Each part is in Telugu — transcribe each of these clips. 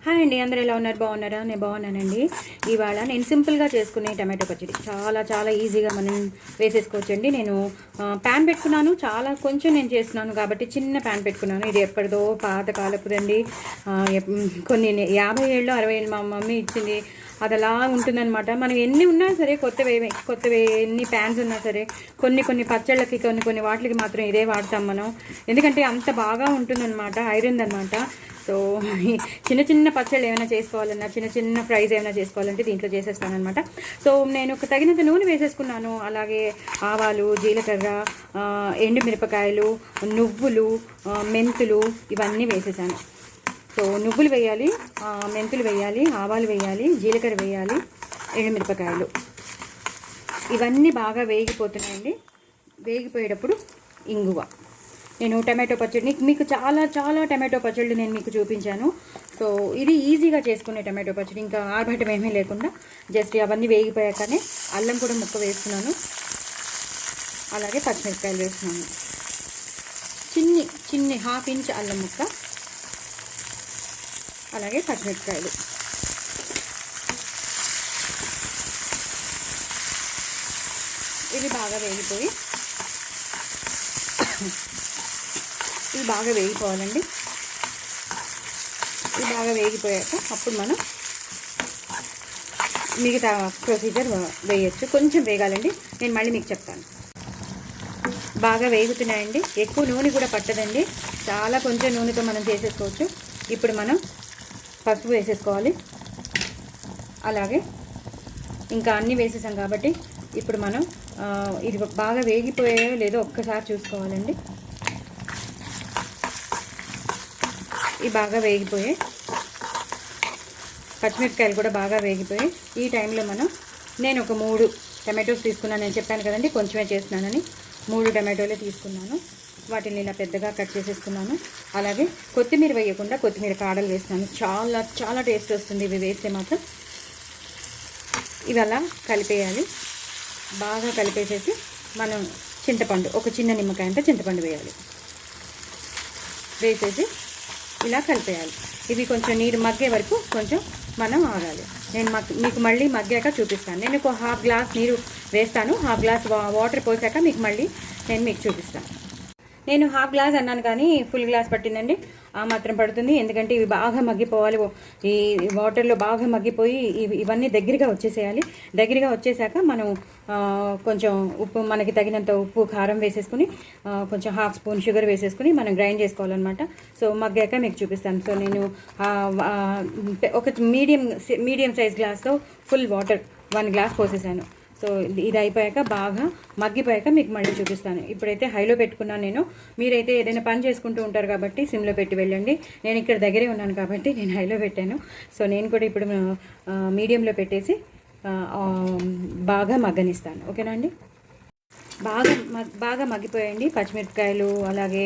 హాయ్ అండి, అందరూ ఎలా ఉన్నారు? బాగున్నారా? నేను బాగున్నానండి. ఇవాళ నేను సింపుల్గా చేసుకునే టమాటో పచ్చడి చాలా ఈజీగా మనం వేసేసుకోవచ్చండి. నేను ప్యాన్ పెట్టుకున్నాను, చాలా కొంచెం నేను చేస్తున్నాను కాబట్టి చిన్న ప్యాన్ పెట్టుకున్నాను. ఇది ఎప్పటిదో పాత కాలపుదండి. కొన్ని 50 ఏళ్ళు 60 ఏళ్ళు మా మమ్మీ ఇచ్చింది. అది అలా ఉంటుందన్నమాట. మనం ఎన్ని ఉన్నా సరే కొత్తవి ఎన్ని ప్యాన్స్ ఉన్నా సరే కొన్ని పచ్చళ్ళకి కొన్ని వాటికి మాత్రం ఇదే వాడతాం మనం. ఎందుకంటే అంత బాగా ఉంటుందన్నమాట, ఐరన్ అనమాట. సో చిన్న పచ్చళ్ళు ఏమైనా చేసుకోవాలన్నా, చిన్న ఫ్రైస్ ఏమైనా చేసుకోవాలంటే దీంట్లో చేసేస్తానమాట. సో నేను ఒక తగినంత నూనె వేసేసుకున్నాను. అలాగే ఆవాలు, జీలకర్ర, ఎండుమిరపకాయలు, నువ్వులు, మెంతులు ఇవన్నీ వేసేసాను. సో నువ్వులు వేయాలి, మెంతులు వేయాలి, ఆవాలు వేయాలి, జీలకర్ర వేయాలి, ఎండుమిరపకాయలు ఇవన్నీ బాగా వేగిపోతున్నాయండి. వేగిపోయేటప్పుడు ఇంగువ. నేను టమాటో పచ్చడి మీకు చాలా టమాటో పచ్చళ్ళు నేను మీకు చూపించాను. సో ఇది ఈజీగా చేసుకునే టమాటో పచ్చడి, ఇంకా ఆర్భటం ఏమీ లేకుండా జస్ట్ అవన్నీ వేగిపోయాకనే అల్లం కూడా ముక్క వేస్తున్నాను. అలాగే పచ్చిమిరపకాయలు వేస్తున్నాను. చిన్ని 1/2 ఇంచ్ అల్లం ముక్క, అలాగే పచ్చిమిరపకాయలు. ఇది బాగా వేగిపోవాలండి. ఇది బాగా వేగిపోయాక అప్పుడు మనం మిగతా ప్రొసీజర్ వేయచ్చు. కొంచెం వేగాలండి, నేను మళ్ళీ మీకు చెప్తాను. బాగా వేగుతున్నాయండి. ఎక్కువ నూనె కూడా పట్టదండి, చాలా కొంచెం నూనెతో మనం చేసేసుకోవచ్చు. ఇప్పుడు మనం పసుపు వేసేసుకోవాలి. అలాగే ఇంకా అన్నీ వేసేసాం కాబట్టి ఇప్పుడు మనం ఇది బాగా వేగిపోయాయో లేదో ఒక్కసారి చూసుకోవాలండి. ఇవి బాగా వేగిపోయాయి, పచ్చిమిరపకాయలు కూడా బాగా వేగిపోయాయి. ఈ టైంలో నేను ఒక 3 టమాటోస్ తీసుకున్నాను. నేను చెప్పాను కదండి కొంచెమే చేస్తున్నానని. 3 టమాటోలే తీసుకున్నాను. వాటిని ఇలా పెద్దగా కట్ చేసేసుకున్నాను. అలాగే కొత్తిమీర వేయకుండా కొత్తిమీర కాడలు వేస్తున్నాను. చాలా టేస్ట్ వస్తుంది ఇవి వేస్తే మాత్రం. ఇవి అలా కలిపేయాలి. బాగా కలిపేసేసి మనం చింతపండు, ఒక చిన్న నిమ్మకాయ అంతా చింతపండు వేసేసి ఇలా కలిపేయాలి. ఇవి కొంచెం నీరు మగ్గే వరకు కొంచెం మనం ఆగాలి. నేను మీకు మళ్ళీ మగ్గాక చూపిస్తాను. నేను ఒక 1/2 గ్లాస్ నీరు వేస్తాను. 1/2 గ్లాస్ వాటర్ పోసాక నేను మీకు చూపిస్తాను. నేను 1/2 గ్లాస్ అన్నాను కానీ ఫుల్ గ్లాస్ పట్టిందండి. ఆ మాత్రం పడుతుంది, ఎందుకంటే ఇవి బాగా మగ్గిపోవాలి. ఈ వాటర్లో బాగా మగ్గిపోయి ఇవన్నీ దగ్గరగా వచ్చేసేయాలి. దగ్గరగా వచ్చేసాక మనం కొంచెం ఉప్పు, మనకి తగినంత ఉప్పు, కారం వేసేసుకుని కొంచెం 1/2 స్పూన్ షుగర్ వేసేసుకుని మనం గ్రైండ్ చేసుకోవాలన్నమాట. సో మగ్గాక మీకు చూపిస్తాను. సో నేను ఒక మీడియం సైజ్ గ్లాస్తో ఫుల్ వాటర్ 1 గ్లాస్ పోసేసాను. సో ఇది అయిపోయాక బాగా మగ్గిపోయాక మీకు మళ్ళీ చూపిస్తాను. ఇప్పుడైతే హైలో పెట్టుకున్నాను నేను. మీరైతే ఏదైనా పని చేసుకుంటూ ఉంటారు కాబట్టి సిమ్లో పెట్టి వెళ్ళండి. నేను ఇక్కడ దగ్గరే ఉన్నాను కాబట్టి నేను హైలో పెట్టాను. సో నేను కూడా ఇప్పుడు మీడియంలో పెట్టేసి బాగా మగ్గనిస్తాను. ఓకేనా అండి? బాగా మగ్గిపోయాయండి. పచ్చిమిరపకాయలు అలాగే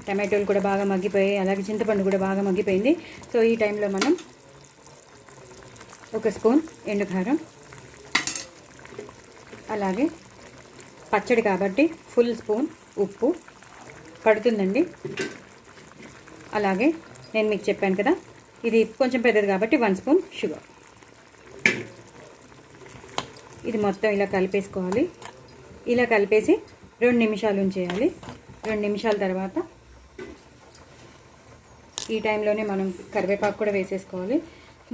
టమాటోలు కూడా బాగా మగ్గిపోయాయి. అలాగే చింతపండు కూడా బాగా మగ్గిపోయింది. సో ఈ టైంలో మనం 1 స్పూన్ ఎండుకారం, అలాగే పచ్చడి కాబట్టి ఫుల్ స్పూన్ ఉప్పు పడుతుందండి. అలాగే నేను మీకు చెప్పాను కదా ఇది కొంచెం పెద్దది కాబట్టి 1 స్పూన్ షుగర్. ఇది మొత్తం ఇలా కలిపేసుకోవాలి. ఇలా కలిపేసి 2 నిమిషాలు ఉంచేయాలి. 2 నిమిషాల తర్వాత ఈ టైంలోనే మనం కరివేపాకు కూడా వేసేసుకోవాలి.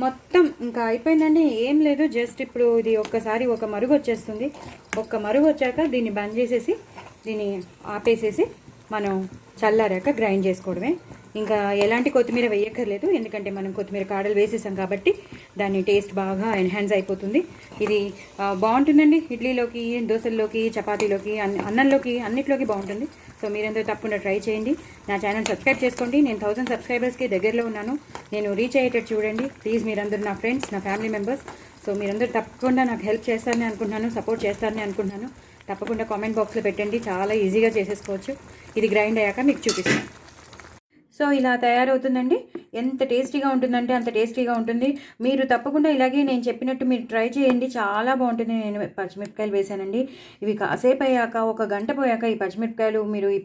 మొత్తం ఇంకా అయిపోయిందండి, ఏం లేదు. జస్ట్ ఇప్పుడు ఇది ఒక్కసారి ఒక మరుగు వచ్చేస్తుంది. ఒక్క మరుగు వచ్చాక దీన్ని బంద్ చేసేసి దీన్ని ఆపేసేసి మనం చల్లారాక గ్రైండ్ చేసుకోవడమే. ఇంకా ఎలాంటి కొత్తిమీర వేయక్కర్లేదు, ఎందుకంటే మనం కొత్తిమీర కాడలు వేసేసాం కాబట్టి దాని టేస్ట్ బాగా ఎన్హాన్స్ అయిపోతుంది. ఇది బాగుంటుందండి. ఇడ్లీలోకి, దోశల్లోకి, చపాతీలోకి, అన్నంలోకి, అన్నిట్లోకి బాగుంటుంది. సో మీరందరూ తప్పకుండా ట్రై చేయండి. నా ఛానల్ సబ్స్క్రైబ్ చేసుకోండి. నేను 1000 సబ్స్క్రైబర్స్కి దగ్గరలో ఉన్నాను. నేను రీచ్ అయ్యేటట్టు చూడండి ప్లీజ్. మీరందరూ నా ఫ్రెండ్స్, నా ఫ్యామిలీ మెంబర్స్. సో మీరందరూ తప్పకుండా నాకు హెల్ప్ చేస్తారని అనుకుంటున్నాను, సపోర్ట్ చేస్తారని అనుకుంటున్నాను. తప్పకుండా కామెంట్ బాక్స్లో పెట్టండి. చాలా ఈజీగా చేసేసుకోవచ్చు. ఇది గ్రైండ్ అయ్యాక మీకు చూపిస్తాను. సో ఇలా తయారవుతుందండి. ఎంత టేస్టీగా ఉంటుందంటే అంత టేస్టీగా ఉంటుంది. మీరు తప్పకుండా ఇలాగే నేను చెప్పినట్టు మీరు ట్రై చేయండి, చాలా బాగుంటుంది. నేను పచ్చిమిరపకాయలు వేసానండి. ఇవి కాసేపు అయ్యాక, ఒక గంట పోయాక ఈ పచ్చిమిరపకాయలు మీరు ఈ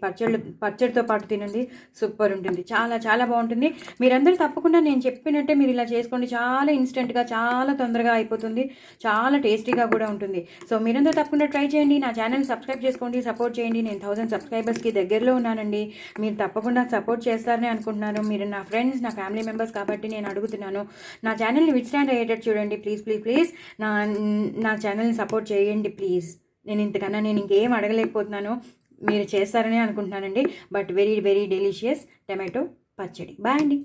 పచ్చడితో పాటు తినండి, సూపర్ ఉంటుంది, చాలా చాలా బాగుంటుంది. మీరందరూ తప్పకుండా నేను చెప్పినట్టే మీరు ఇలా చేసుకోండి, చాలా ఇన్స్టెంట్గా, చాలా తొందరగా అయిపోతుంది, చాలా టేస్టీగా కూడా ఉంటుంది. సో మీరందరూ తప్పకుండా ట్రై చేయండి. నా ఛానల్ సబ్స్క్రైబ్ చేసుకోండి, సపోర్ట్ చేయండి. నేను 1000 సబ్స్క్రైబర్స్కి దగ్గరలో ఉన్నానండి. మీరు తప్పకుండా సపోర్ట్ చేస్తారని అనుకుంటున్నాను. మీరు నా ఫ్రెండ్స్, నా ఫ్యామిలీ మెంబర్స్ కాబట్టి నేను అడుగుతున్నాను. నా ఛానల్ని విత్స్టాండ్ అయ్యేటట్టు చూడండి, ప్లీజ్ ప్లీజ్ ప్లీజ్. నా ఛానల్ని సపోర్ట్ చేయండి ప్లీజ్. నేను ఇంతకన్నా నేను ఇంకేం అడగలేకపోతున్నాను, మీరు చేస్తారని అనుకుంటున్నానండి. But very very delicious tomato పచ్చడి. బాయ్ అండి.